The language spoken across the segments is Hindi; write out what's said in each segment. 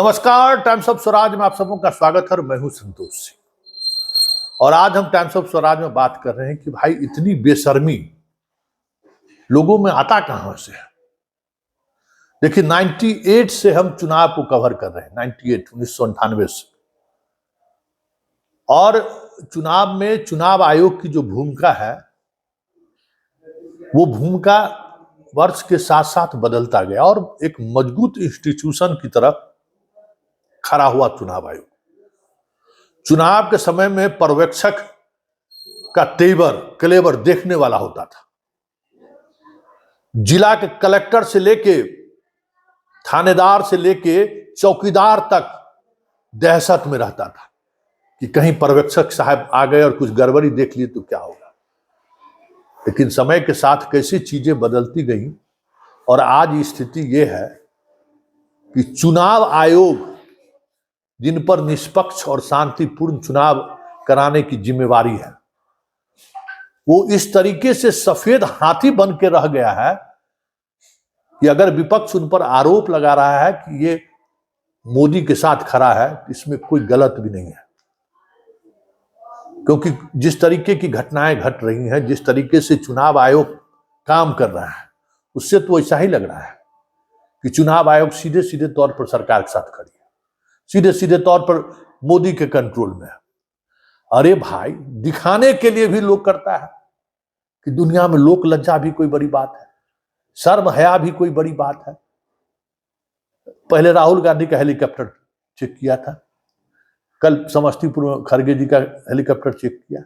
नमस्कार, टाइम्स ऑफ स्वराज में आप सबों का स्वागत है। मैं हूं संतोष सिंह और आज हम टाइम्स ऑफ स्वराज में बात कर रहे हैं कि भाई इतनी बेशर्मी लोगों में आता कहां से है। देखिए 98 से हम चुनाव को कवर कर रहे हैं, 1998 से। और चुनाव में चुनाव आयोग की जो भूमिका है वो भूमिका वर्ष के साथ साथ बदलता गया और एक मजबूत इंस्टीट्यूशन की तरफ खड़ा हुआ चुनाव आयोग। चुनाव के समय में पर्यवेक्षक का तेवर क्लेवर देखने वाला होता था। जिला के कलेक्टर से लेके थानेदार से लेके चौकीदार तक दहशत में रहता था कि कहीं पर्यवेक्षक साहब आ गए और कुछ गड़बड़ी देख लिए तो क्या होगा। लेकिन समय के साथ कैसी चीजें बदलती गई और आज स्थिति यह है कि चुनाव आयोग जिन पर निष्पक्ष और शांतिपूर्ण चुनाव कराने की जिम्मेवारी है वो इस तरीके से सफेद हाथी बन के रह गया है कि अगर विपक्ष उन पर आरोप लगा रहा है कि ये मोदी के साथ खड़ा है, इसमें कोई गलत भी नहीं है। क्योंकि जिस तरीके की घटनाएं घट रही हैं, जिस तरीके से चुनाव आयोग काम कर रहा है, उससे तो ऐसा ही लग रहा है कि चुनाव आयोग सीधे सीधे तौर पर सरकार के साथ खड़ी है, सीधे सीधे तौर पर मोदी के कंट्रोल में है। अरे भाई, दिखाने के लिए भी लोग करता है कि दुनिया में लोक लज्जा भी कोई बड़ी बात है, शर्म हया भी कोई बड़ी बात है। पहले राहुल गांधी का हेलीकॉप्टर चेक किया था, कल समस्तीपुर में खड़गे जी का हेलीकॉप्टर चेक किया।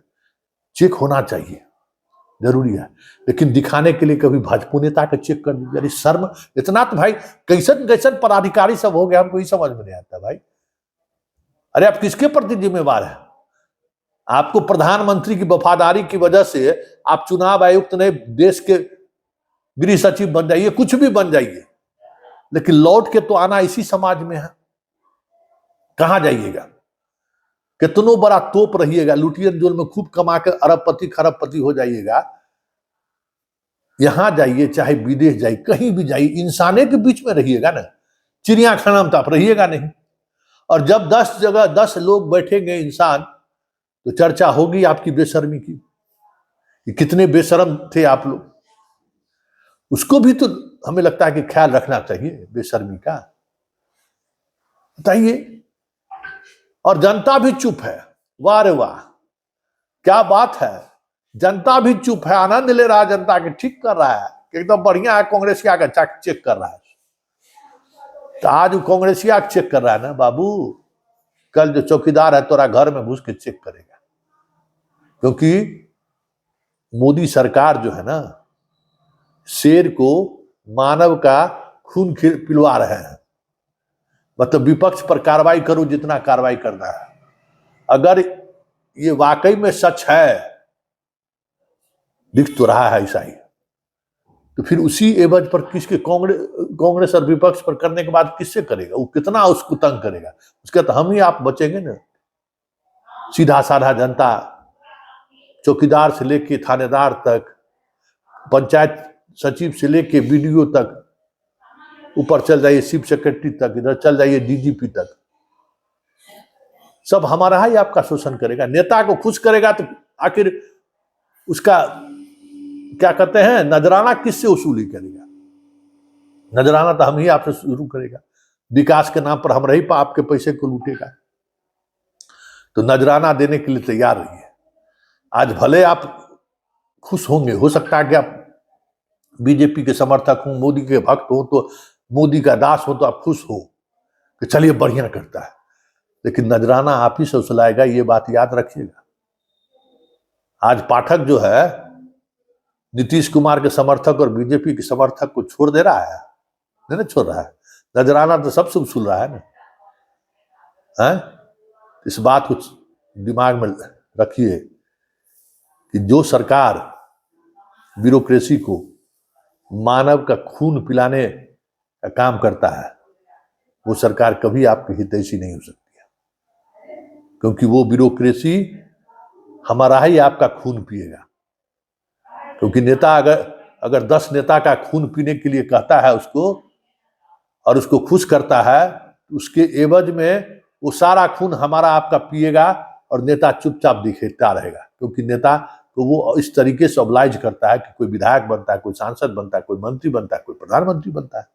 चेक होना चाहिए, जरूरी है, लेकिन दिखाने के लिए कभी भाजपा नेता का चेक कर दीजिए। अरे शर्म इतना तो भाई कैसन कैसन पदाधिकारी सब हो गया, हमको ही समझ में नहीं आता भाई। अरे आप किसके प्रति जिम्मेवार है? आपको प्रधानमंत्री की वफादारी की वजह से आप चुनाव आयुक्त ने देश के गृह सचिव बन जाइए, कुछ भी बन जाइए, लेकिन लौट के तो आना इसी समाज में है। कहां जाइएगा? कितनों बड़ा तोप रहिएगा, लुटियन जोन में खूब कमा के अरबपति खरबपति हो जाइएगा, यहां जाइए चाहे विदेश जाइए, कहीं भी जाइए, इंसाने के बीच में रहिएगा ना। चिड़ियाखाना में तो आप रहिएगा नहीं। और जब 10 जगह 10 लोग बैठेंगे इंसान, तो चर्चा होगी आपकी बेशर्मी की कि कितने बेशर्म थे आप लोग। उसको भी तो हमें लगता है कि ख्याल रखना चाहिए बेशर्मी का। बताइए। और जनता भी चुप है। वाह रे वाह, क्या बात है, जनता भी चुप है, आनंद ले रहा है जनता के, ठीक कर रहा है, एकदम बढ़िया है। कांग्रेसिया का चेक कर रहा है, तो आज कांग्रेसिया चेक कर रहा है ना बाबू, कल जो चौकीदार है तोरा घर में घुस के चेक करेगा। क्योंकि मोदी सरकार जो है ना, शेर को मानव का खून पिलवा रहे हैं। मतलब विपक्ष पर कार्रवाई करो जितना कार्रवाई करना है। अगर ये वाकई में सच है, दिख तो रहा है ऐसा ही, तो फिर उसी एवज पर किसके कांग्रेस और विपक्ष पर करने के बाद किससे करेगा? वो कितना उसको तंग करेगा, उसके तो हम ही आप बचेंगे ना। सीधा साधा जनता, चौकीदार से लेके थानेदार तक, पंचायत सचिव से लेके बीडीओ तक, ऊपर चल जाइए चीफ सेक्रेटरी तक, इधर चल जाइए डीजीपी तक, सब हमारा ही आपका शोषण करेगा। नेता को खुश करेगा तो आखिर उसका क्या कहते हैं, नजराना किससे वसूली करेगा? नजराना तो हम ही आपसे शुरू करेगा। विकास के नाम पर हम रही आपके पैसे को लूटेगा, तो नजराना देने के लिए तैयार रहिए। आज भले आप खुश होंगे, हो सकता है कि आप बीजेपी के समर्थक हो, मोदी के भक्त हो, तो मोदी का दास हो, तो आप खुश हो कि चलिए बढ़िया करता है, लेकिन नजराना आप ही से उछलाएगा, ये बात याद रखिएगा। आज पाठक जो है नीतीश कुमार के समर्थक और बीजेपी के समर्थक को छोड़ दे रहा है, नहीं ना छोड़ रहा है, नजराना तो सबसे उछल रहा है ना। है? इस बात को दिमाग में रखिए कि जो सरकार ब्यूरोक्रेसी को मानव का खून पिलाने का काम करता है, वो सरकार कभी आपकी हितैषी नहीं हो सकती है। क्योंकि वो ब्यूरोक्रेसी हमारा ही आपका खून पिएगा। क्योंकि नेता अगर 10 नेता का खून पीने के लिए कहता है उसको और उसको खुश करता है, उसके एवज में वो सारा खून हमारा आपका पिएगा और नेता चुपचाप दिखता रहेगा, क्योंकि नेता को वो इस तरीके से ऑब्लाइज करता है कि कोई विधायक बनता है, कोई सांसद बनता है, कोई मंत्री बनता है, कोई प्रधानमंत्री बनता है।